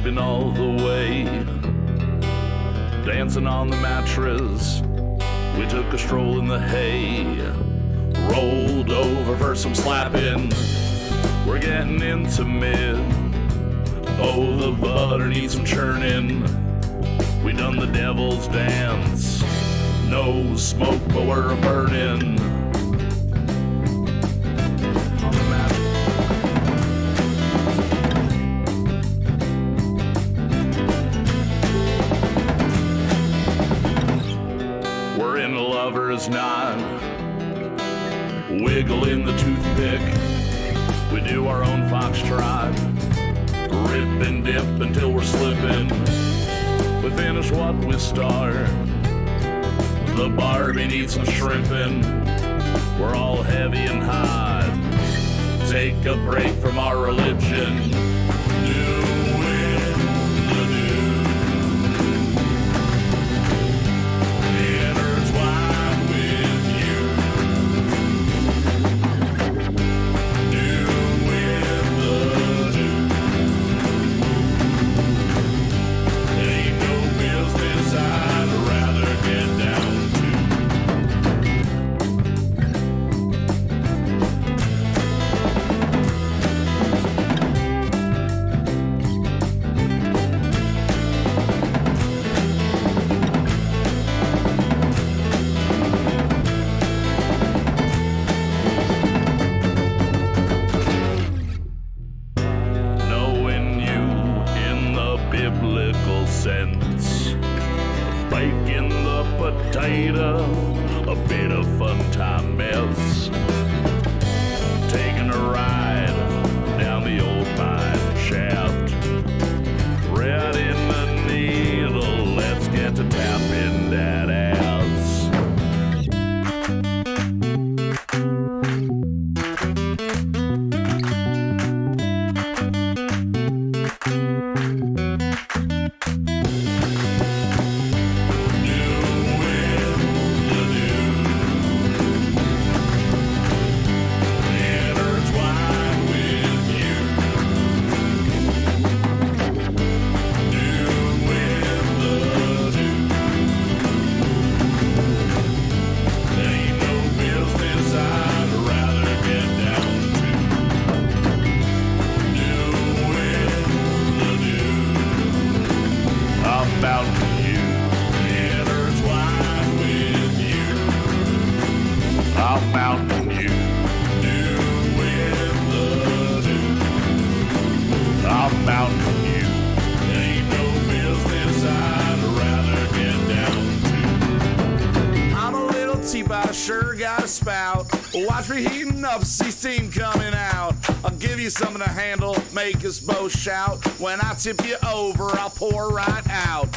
vibing all the way, dancing on the mattress. We took a stroll in the hay, rolled over for some slapping. We're getting intimate. Oh, the butter needs some churning. We done the devil's dance. No smoke, but we're burning. We're in a lover's knot, wiggling the toothpick. We do our own foxtrot, rip and dip until we're slipping. We finish what we start. The Barbie needs some shrimping. We're all heavy and hot. Take a break from our religion. Doing the new. Intertwined with you. Doing the new. Ain't no business I'd rather get down. A bit of fun time mess. Taking a ride down the old mine shaft. Red in the needle, let's get to tapping that ass. Watch me heating up, see steam coming out. I'll give you something to handle, make us both shout. When I tip you over, I'll pour right out.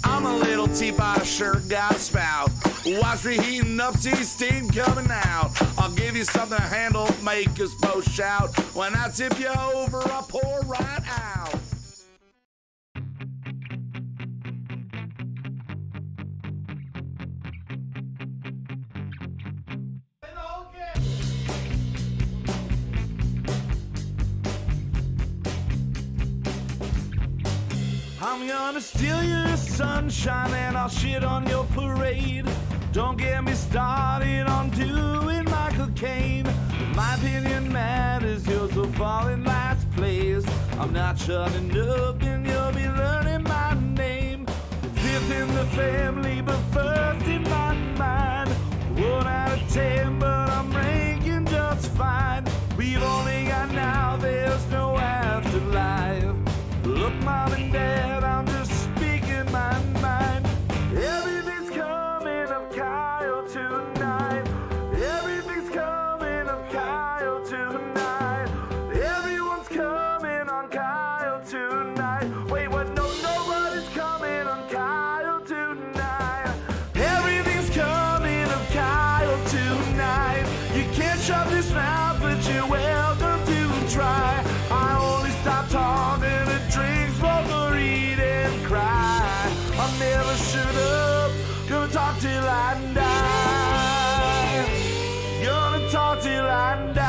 I'm a little teapot, sure got a spout. Watch me heating up, see steam coming out. I'll give you something to handle, make us both shout. When I tip you over, I'll pour right out. I'm gonna steal your sunshine and I'll shit on your parade. Don't get me started on doing Michael Caine. My opinion matters, yours will fall in last place. I'm not shutting up and you'll be learning my name. Fifth in the family, but first in my mind. 1 out of 10, but I'm ranking just fine. We've only got now, there's no afterlife. Look, Mom and Dad, I'm just speaking my mind. Everything's coming up Kyle tonight. Everything's coming up Kyle tonight. Everyone's coming on Kyle tonight. Wait, what? No, nobody's coming on Kyle tonight. Everything's coming up Kyle tonight. You can't shut this mouth, but you're welcome to try. I only stop talking to drink, smoke, or eat and cry. I never shut up, gonna talk till I die. Gonna talk till I die.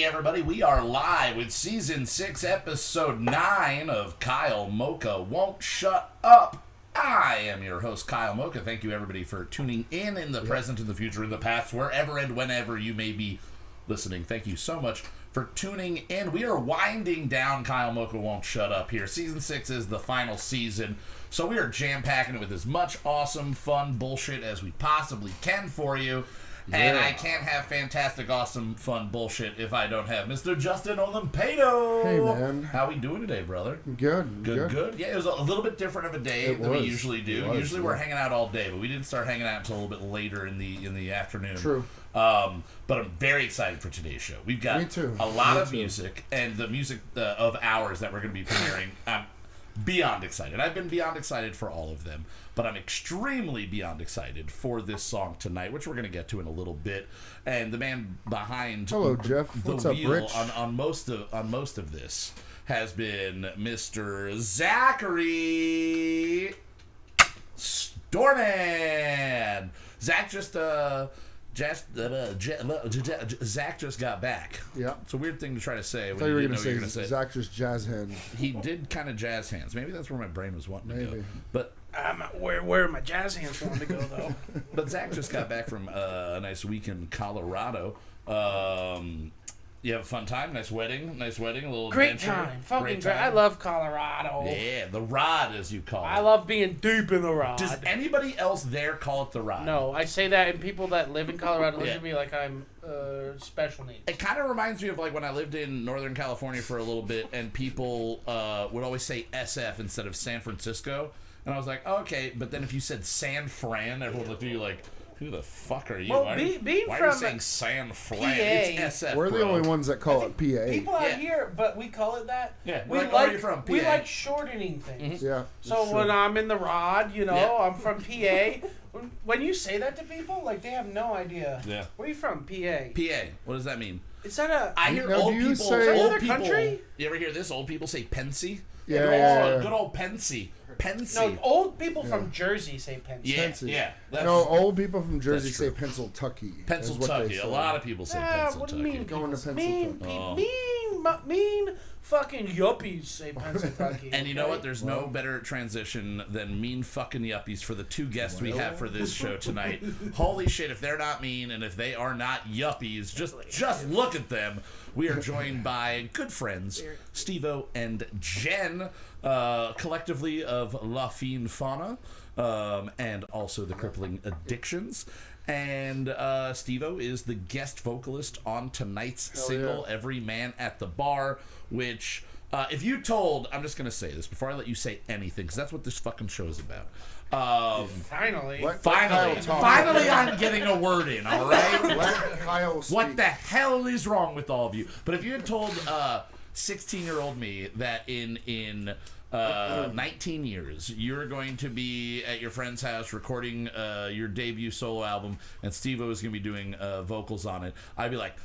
Hey everybody, we are live with Season 6, Episode 9 of Kyle Mocha Won't Shut Up. I am your host, Kyle Mocha. Thank you everybody for tuning in the present, in the future, in the past, wherever and whenever you may be listening. Thank you so much for tuning in. We are winding down Kyle Mocha Won't Shut Up here. Season 6 is the final season, so we are jam-packing it with as much awesome, fun bullshit as we possibly can for you. Yeah. And I can't have fantastic, awesome, fun bullshit if I don't have Mr. Justin Olimpado. Hey, man. How we doing today, brother? Good. Yeah, it was a little bit different of a day than we usually do. Usually we're hanging out all day, but we didn't start hanging out until a little bit later in the afternoon. True. But I'm very excited for today's show. We've got a lot of music, and the music of ours that we're going to be premiering. I'm beyond excited. I've been beyond excited for all of them, but I'm extremely beyond excited for this song tonight, which we're going to get to in a little bit. And the man behind Jeff. the What's wheel up, Rich? on most of this has been Mr. Zachary Storman. Zach Zach just got back. Yeah. It's a weird thing to try to say. I thought you were going to say Zach just jazz hands. He did kind of jazz hands. Maybe that's where my brain was wanting to go. But where my jazz hands wanting to go, though. But Zach just got back from a nice week in Colorado. You have a fun time? Nice wedding, a little great adventure. Time. Fucking great. I love Colorado. Yeah, the rod, as you call it. I love being deep in the rod. Does anybody else there call it the rod? No, I say that, and people that live in Colorado look at me like I'm special needs. It kind of reminds me of like when I lived in Northern California for a little bit, and people would always say SF instead of San Francisco. And I was like, oh, okay, but then if you said San Fran, everyone looked at you like, who the fuck are you? Well, why being are from you saying San Fran? PA, it's SF, We're the only ones that call it PA. People out here, but we call it that. Yeah, we like, where are you from? PA. We like shortening things. Mm-hmm. Yeah. So when I'm in the rod, I'm from PA. When you say that to people, like they have no idea. Yeah. Where are you from? PA. PA. What does that mean? Is that a? I hear now, old do you people. say- Old Another people. country? You ever hear this? Old people say Pensy. Yeah. Good old Pensy. Pensy. No, old people from Jersey say Pensy. Yeah. Pensy. Yeah. No, old people from Jersey that's say true. Pennsyltucky. Pennsyltucky. A lot of people say Pennsyltucky. What do you mean? Going to Mean, Pennsyltucky. mean fucking yuppies say Pennsyltucky. And you know what? There's no better transition than mean fucking yuppies for the two guests we have for this show tonight. Holy shit, if they're not mean and if they are not yuppies, just look at them. We are joined by good friends, Steveo and Jen, collectively of Fin Fauna, and also the Crippling Addictions. And Steveo is the guest vocalist on tonight's single, Every Man at the Bar, which, if you told, I'm just going to say this before I let you say anything, because that's what this fucking show is about. Finally, Finally I'm getting a word in, all right? Let Kyle speak. What the hell is wrong with all of you? But if you had told 16-year-old me that in 19 years you're going to be at your friend's house recording your debut solo album and Steveo is going to be doing vocals on it, I'd be like,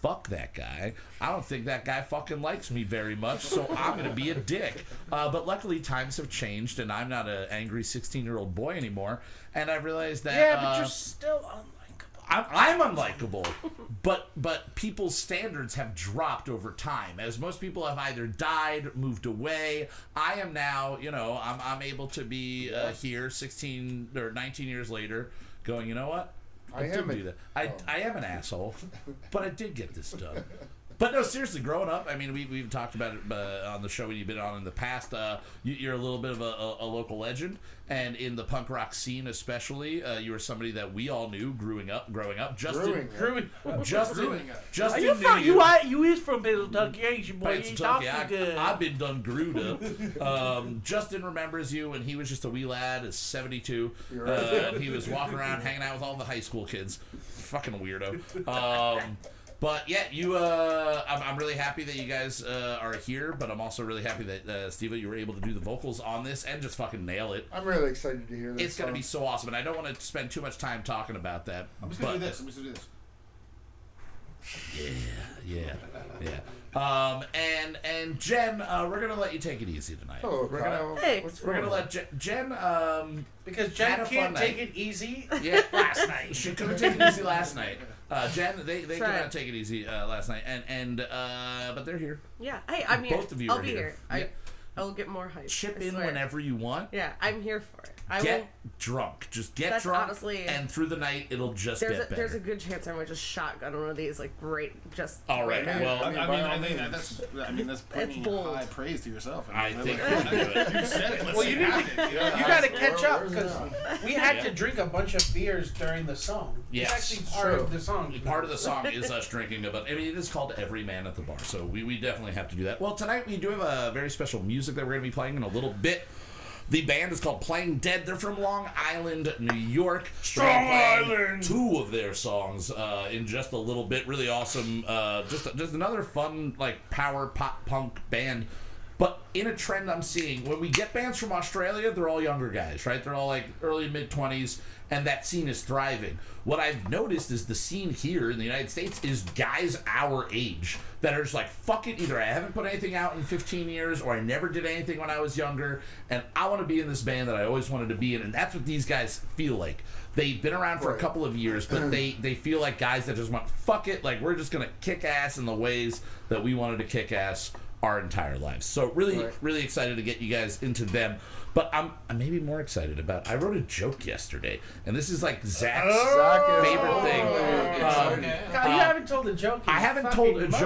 fuck that guy. I don't think that guy fucking likes me very much, so I'm going to be a dick. But luckily times have changed and I'm not an angry 16-year-old boy anymore, and I realized that... Yeah, but you're still unlikable. I'm unlikable, but people's standards have dropped over time. As most people have either died, moved away. I am now, I'm able to be here 16 or 19 years later going, you know what? I am an asshole, but I did get this done. But no, seriously, growing up, I mean, we've talked about it on the show when you've been on in the past. You're a little bit of a local legend, and in the punk rock scene especially, you were somebody that we all knew growing up. Justin, You is from Pennsyltucky, ain't you, boy? You talk too good. I've been done grewed up. Justin remembers you when he was just a wee lad at 72. And he was walking around hanging out with all the high school kids. Fucking weirdo. But yeah, I'm really happy that you guys are here, but I'm also really happy that, Steveo, you were able to do the vocals on this and just fucking nail it. I'm really excited to hear this. It's going to be so awesome, and I don't want to spend too much time talking about that. I'm just going to do this. Yeah. Yeah. And Jen, we're gonna let you take it easy tonight. Hello, we're Kyle. Hey. we're gonna let Jen. Because Jen had a can't fun take night. it easy Yeah, last night. she couldn't take it easy last night. Jen, they could right. not take it easy last night, and but they're here. Yeah. Hey, I'm here. Both of you I'll are be here. here. Yeah. I will get more hype. Chip I in swear. whenever you want. Yeah, I'm here for it. I Get will. drunk. Just get That's drunk, honestly- and through the night it'll just There's get a, better. there's a good chance I might just shotgun one of these like right just. All right. right now. Well, I mean that's pretty bold. high praise to yourself. I think like, you can do it. you said it. Let's Well, you need have to, it, you got to catch up Where's because it we had to drink a bunch of beers during the song. Yes, It's actually part true. of the song. Part of the song is us drinking, but I mean, it is called Every Man at the Bar, so we definitely have to do that. Well, tonight we do have a very special music that we're going to be playing in a little bit. The band is called Playing Dead. They're from Long Island, New York. Strong Island! 2 of their songs in just a little bit. Really awesome. Just another fun, like, power pop punk band. But in a trend I'm seeing, when we get bands from Australia, they're all younger guys, right? They're all like early, mid-20s, and that scene is thriving. What I've noticed is the scene here in the United States is guys our age that are just like, fuck it, either I haven't put anything out in 15 years or I never did anything when I was younger, and I want to be in this band that I always wanted to be in, and that's what these guys feel like. They've been around for a couple of years, but they feel like guys that just want, fuck it, like we're just going to kick ass in the ways that we wanted to kick ass our entire lives. So really excited to get you guys into them. But I'm maybe more excited about, I wrote a joke yesterday, and this is like Zach's favorite thing. God, you haven't told a joke. In I haven't fucking told a months.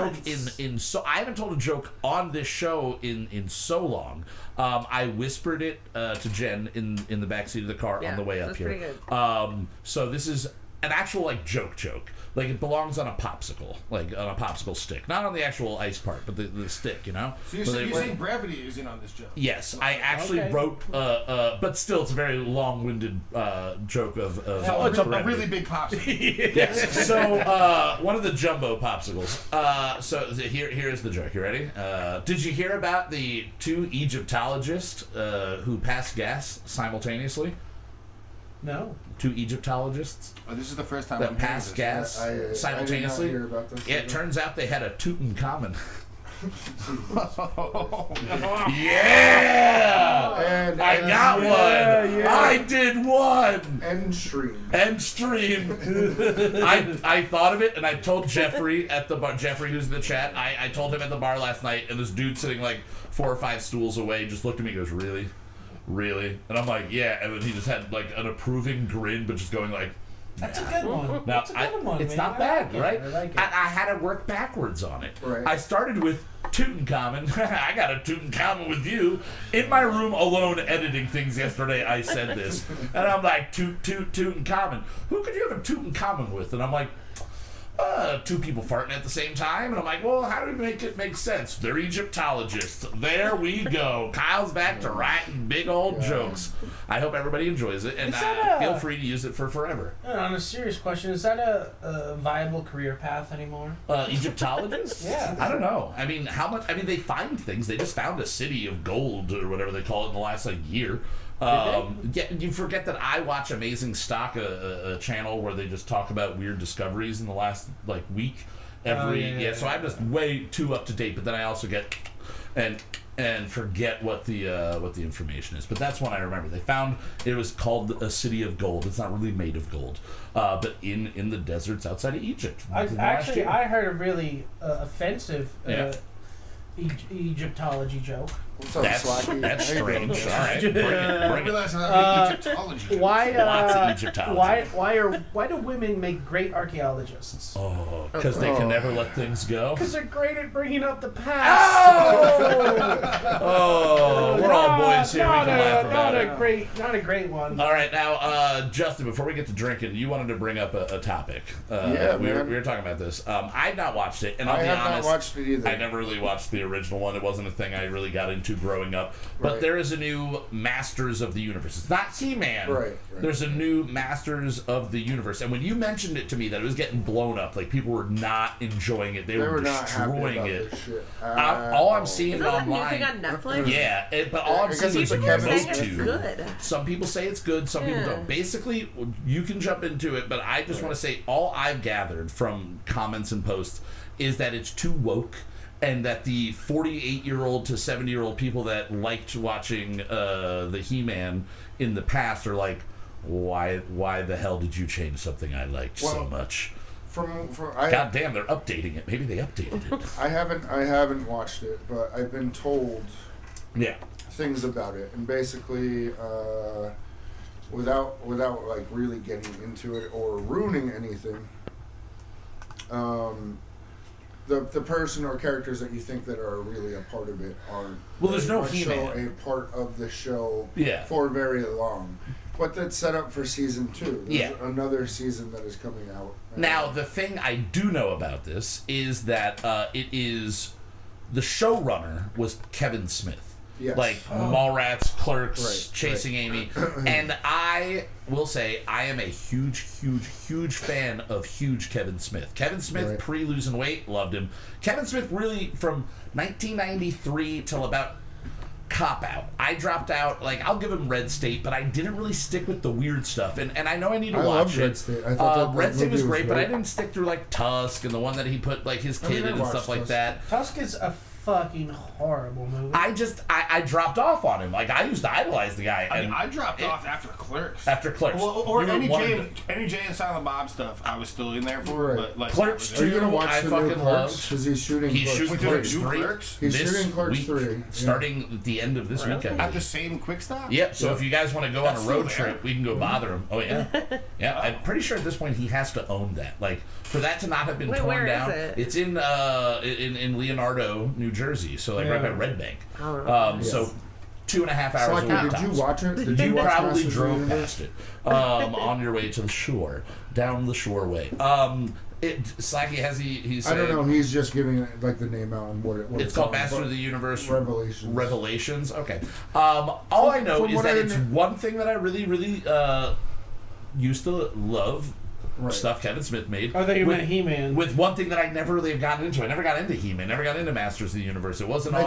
joke I haven't told a joke on this show in so long. I whispered it to Jen in the backseat of the car Yeah, on the way up that's here. pretty good. So this is an actual like joke. Like it belongs on a popsicle, like on a popsicle stick, not on the actual ice part, but the stick, you know. So you're saying brevity is in on this joke? Yes, I actually Okay. wrote, but still, it's a very long-winded joke of It's a brevity. really big popsicle. Yes. So one of the jumbo popsicles. So here's the joke. You ready? Did you hear about the 2 Egyptologists who passed gas simultaneously? No. 2 Egyptologists Oh, this is the first time that I'm hearing passed this. gas simultaneously. I did not hear about this. Yeah, it turns out they had a Tutankhamun. Yeah! And I got one! yeah. I did one! End stream. End stream. I thought of it, and I told Jeffrey at the bar, Jeffrey who's in the chat, I told him at the bar last night, and this dude sitting like 4 or 5 stools away just looked at me and goes, really? Really? And I'm like, yeah, and then he just had like an approving grin, but just going like, That's a good one. now, That's a good one. it's man. not I bad, like it. right? I like it. I had to work backwards on it. Right. I started with Tutankhamun. I got a Tutankhamun with you. In my room alone editing things yesterday, I said this. And I'm like, Tutankhamun. Who could you have a Tutankhamun with? And I'm like, 2 people farting at the same time. And I'm like, well, how do we make it make sense? They're Egyptologists. There we go. Kyle's back to writing big old jokes. I hope everybody enjoys it. And Is that feel free to use it for forever. On a serious question, is that a viable career path anymore? Egyptologists? Yeah. I don't know. I mean, how much? I mean, they find things. They just found a city of gold or whatever they call it in the last like year. Yeah, you forget that I watch Amazing Stock, a channel where they just talk about weird discoveries in the last like week. So I'm just way too up to date. But then I also get and forget what the information is. But that's one I remember. They found it was called a city of gold. It's not really made of gold, but in the deserts outside of Egypt. I heard a really offensive Egyptology joke. What's up, That's Slacky? How you doing? strange. All right, bring I it. Bring it. realized that Egyptology. Why? Lots of Egyptology. Why do women make great archaeologists? Oh, because they can never let things go. Because they're great at bringing up the past. Oh, we're all boys here. We can laugh about it. Not a great one. All right, now, Justin, before we get to drinking, you wanted to bring up a topic. Yeah, we man. were talking about this. I've not watched it, and I'll I be have honest, not watched it either. I never really watched the original one. It wasn't a thing I really got into into growing up. But Right. there is a new Masters of the Universe. It's not He-Man. Right. There's a new Masters of the Universe. And when you mentioned it to me that it was getting blown up, like people were not enjoying it. They were not happy destroying about it. this shit. All I'm seeing Isn't that a new online. thing on Netflix? Yeah, but all I'm I guess seeing it's is a People are Kevin saying it's YouTube. good. Some people say it's good, some people Yeah. don't. Basically, you can jump into it, but I just want to say all I've gathered from comments and posts is that it's too woke, and that the 48-year-old to 70-year-old people that liked watching the He-Man in the past are like, why the hell did you change something I liked so much? God damn, they're updating it. Maybe they updated it. I haven't watched it, but I've been told Yeah. things about it, and basically, without like really getting into it or ruining anything, the person or characters that you think that are really a part of it are Well, there's no very much He-Man. a part of the show Yeah. for very long. But that's set up for season 2. There's Yeah. another season that is coming out. Now, the thing I do know about this is that it is the showrunner was Kevin Smith. Yes. Like Mallrats, Clerks, Right, Chasing Amy. And I will say I am a huge, huge, huge fan of huge Kevin Smith. Kevin Smith, Right. pre-losing weight, loved him. Kevin Smith really, from 1993 till about Cop Out. I dropped out, like, I'll give him Red State, but I didn't really stick with the weird stuff. And I know I need to I watch loved it. Red State. I thought that Red State was movie was great, but I great. didn't stick through, like, Tusk and the one that he put, like, his I mean, kid I in and watched stuff like Tusk. that. Tusk is a fucking horrible movie. I dropped off on him. Like, I used to idolize the guy. I mean, And I dropped off after Clerks. after Clerks. Or You were any one of Jay and Silent Bob stuff, I was still in there for. Right. But like Clerks Are you gonna watch I the fucking new love. Clerks? Because he's shooting. He's Clerks shooting We're doing Clerks new 3. Clerks? He's this shooting Clerks week, 3, yeah. starting at the end of this weekend. at the same quick stop. Yep, so if you guys want to go on a That's road still there. trip, we can go bother him. Oh, yeah. Yeah, I'm pretty sure at this point he has to own that. Like, for that to not have been Wait, torn where is down. it? It's in Leonardo, New Jersey, so like right by Red Bank. Oh, So 2.5 hours Slaki, away. did you tops. watch it? Did you You watch probably Masters of the drove Universe? past it on your way to the shore, down the shore way. Slacky, has he said, I don't know. He's just giving it like the name out and what it's called Master of the Universe Revelations. Revelations. Okay. All I know from is what that I it's kn- one thing that I really, really used to love. Right. Stuff Kevin Smith made. I thought you with, meant He-Man. With one thing that I never really have gotten into. I never got into He-Man. Never got into Masters of the Universe. It wasn't I on